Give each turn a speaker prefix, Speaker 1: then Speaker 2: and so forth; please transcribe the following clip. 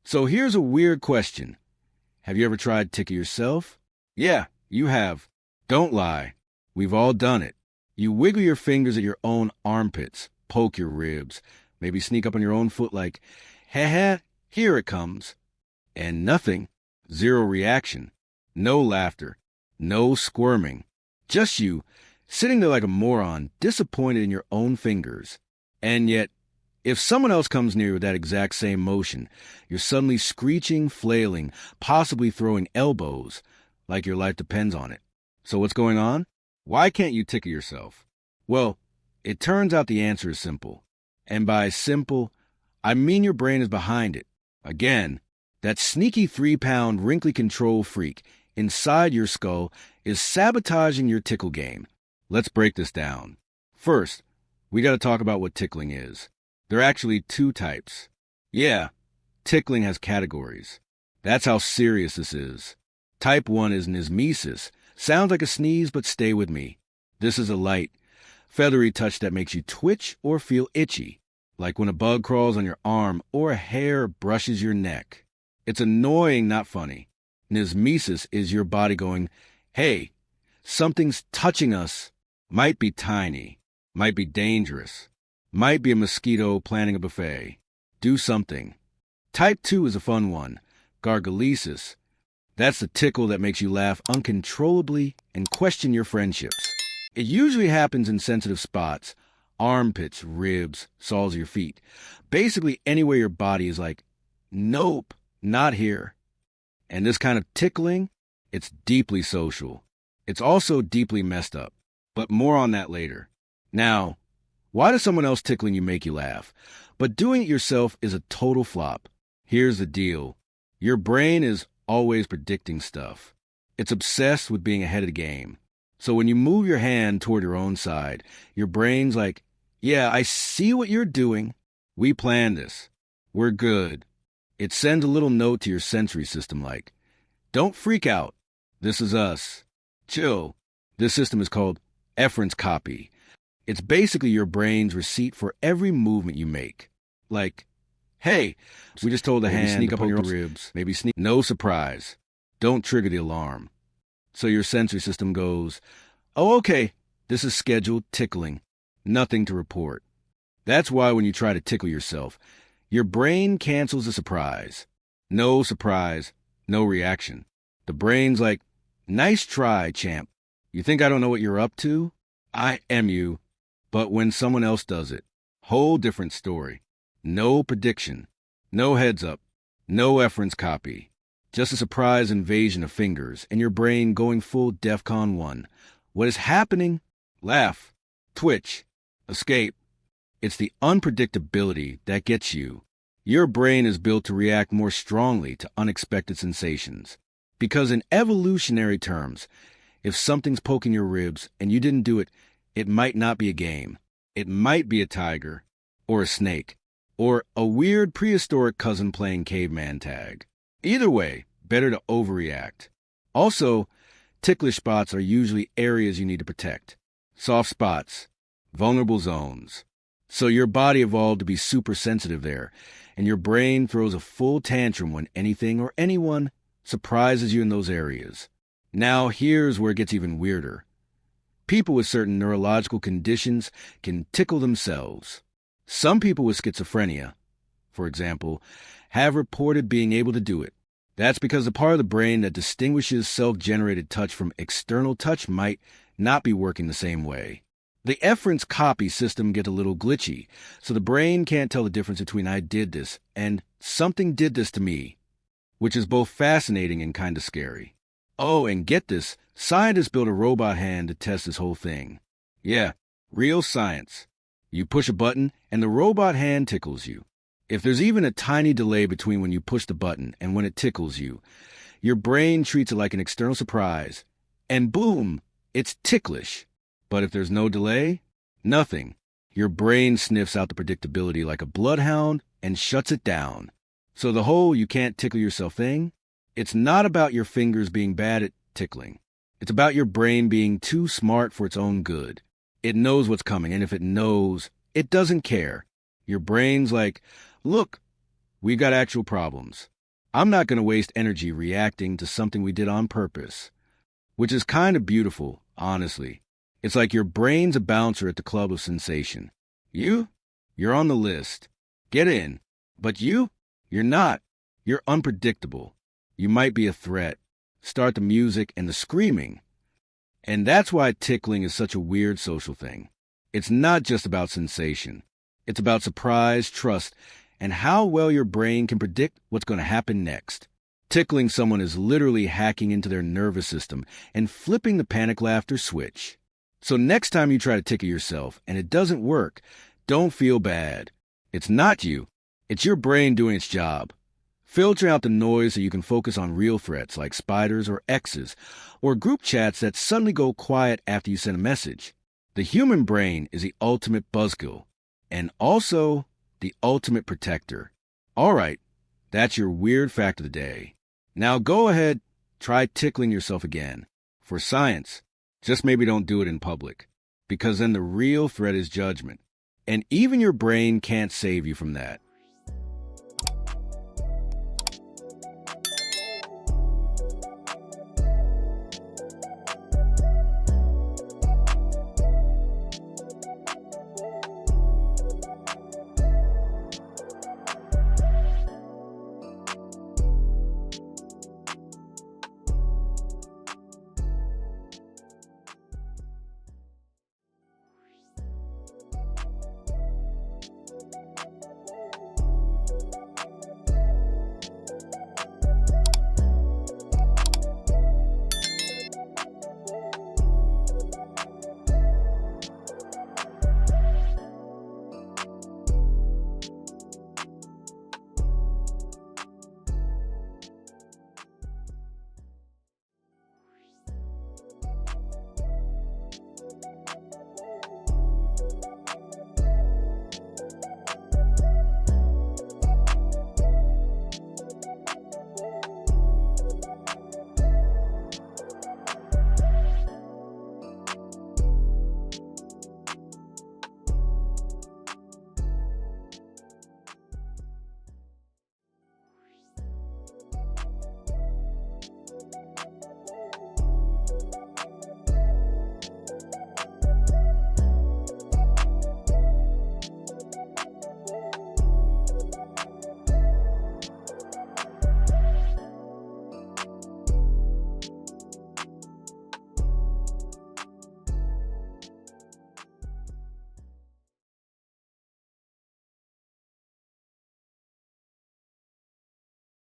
Speaker 1: So here's a weird question. Have you ever tried tickle yourself? Yeah, you have. Don't lie. We've all done it. You wiggle your fingers at your own armpits, poke your ribs, maybe sneak up on your own foot like, ha, here it comes. And nothing. Zero reaction. No laughter. No squirming. Just you, sitting there like a moron, disappointed in your own fingers. And yet, if someone else comes near with that exact same motion, you're suddenly screeching, flailing, possibly throwing elbows, like your life depends on it. So what's going on? Why can't you tickle yourself? Well, it turns out the answer is simple. And by simple, I mean your brain is behind it. Again, that sneaky 3-pound wrinkly control freak inside your skull is sabotaging your tickle game. Let's break this down. First, we got to talk about what tickling is. There are actually two types. Yeah, tickling has categories. That's how serious this is. Type 1 is nismesis. Sounds like a sneeze, but stay with me. This is a light, feathery touch that makes you twitch or feel itchy, like when a bug crawls on your arm or a hair brushes your neck. It's annoying, not funny. Nismesis is your body going, hey, something's touching us. Might be tiny, might be dangerous. Might be a mosquito planning a buffet. Do something. Type 2 is a fun one. Gargalesis. That's the tickle that makes you laugh uncontrollably and question your friendships. It usually happens in sensitive spots. Armpits, ribs, soles of your feet. Basically anywhere your body is like, nope, not here. And this kind of tickling, it's deeply social. It's also deeply messed up. But more on that later. Now, why does someone else tickling you make you laugh? But doing it yourself is a total flop. Here's the deal. Your brain is always predicting stuff. It's obsessed with being ahead of the game. So when you move your hand toward your own side, your brain's like, yeah, I see what you're doing. We planned this. We're good. It sends a little note to your sensory system like, don't freak out. This is us. Chill. This system is called efference copy. It's basically your brain's receipt for every movement you make. Like, hey, we just told the hand sneak up on your ribs. Maybe sneak. No surprise. Don't trigger the alarm. So your sensory system goes, oh, okay, this is scheduled tickling. Nothing to report. That's why when you try to tickle yourself, your brain cancels the surprise. No surprise, no reaction. The brain's like, nice try, champ. You think I don't know what you're up to? I am you. But when someone else does it, whole different story. No prediction, no heads up, no efference copy. Just a surprise invasion of fingers and your brain going full DEFCON 1. What is happening? Laugh, twitch, escape. It's the unpredictability that gets you. Your brain is built to react more strongly to unexpected sensations. Because in evolutionary terms, if something's poking your ribs and you didn't do it, it might not be a game. It might be a tiger, or a snake, or a weird prehistoric cousin playing caveman tag. Either way, better to overreact. Also, ticklish spots are usually areas you need to protect. Soft spots, vulnerable zones. So your body evolved to be super sensitive there, and your brain throws a full tantrum when anything or anyone surprises you in those areas. Now here's where it gets even weirder. People with certain neurological conditions can tickle themselves. Some people with schizophrenia, for example, have reported being able to do it. That's because the part of the brain that distinguishes self-generated touch from external touch might not be working the same way. The efference copy system gets a little glitchy, so the brain can't tell the difference between I did this and something did this to me, which is both fascinating and kind of scary. Oh, and get this, scientists built a robot hand to test this whole thing. Yeah, real science. You push a button, and the robot hand tickles you. If there's even a tiny delay between when you push the button and when it tickles you, your brain treats it like an external surprise, and boom, it's ticklish. But if there's no delay, nothing. Your brain sniffs out the predictability like a bloodhound and shuts it down. So the whole you can't tickle yourself thing, it's not about your fingers being bad at tickling. It's about your brain being too smart for its own good. It knows what's coming, and if it knows, it doesn't care. Your brain's like, look, we've got actual problems. I'm not going to waste energy reacting to something we did on purpose, which is kind of beautiful, honestly. It's like your brain's a bouncer at the club of sensation. You're on the list. Get in. But you're not. You're unpredictable. You might be a threat. Start the music and the screaming. And that's why tickling is such a weird social thing. It's not just about sensation. It's about surprise, trust, and how well your brain can predict what's going to happen next. Tickling someone is literally hacking into their nervous system and flipping the panic laughter switch. So next time you try to tickle yourself and it doesn't work, don't feel bad. It's not you. It's your brain doing its job. Filter out the noise so you can focus on real threats like spiders or X's, or group chats that suddenly go quiet after you send a message. The human brain is the ultimate buzzkill, and also the ultimate protector. All right, that's your weird fact of the day. Now go ahead, try tickling yourself again. For science, just maybe don't do it in public, because then the real threat is judgment. And even your brain can't save you from that.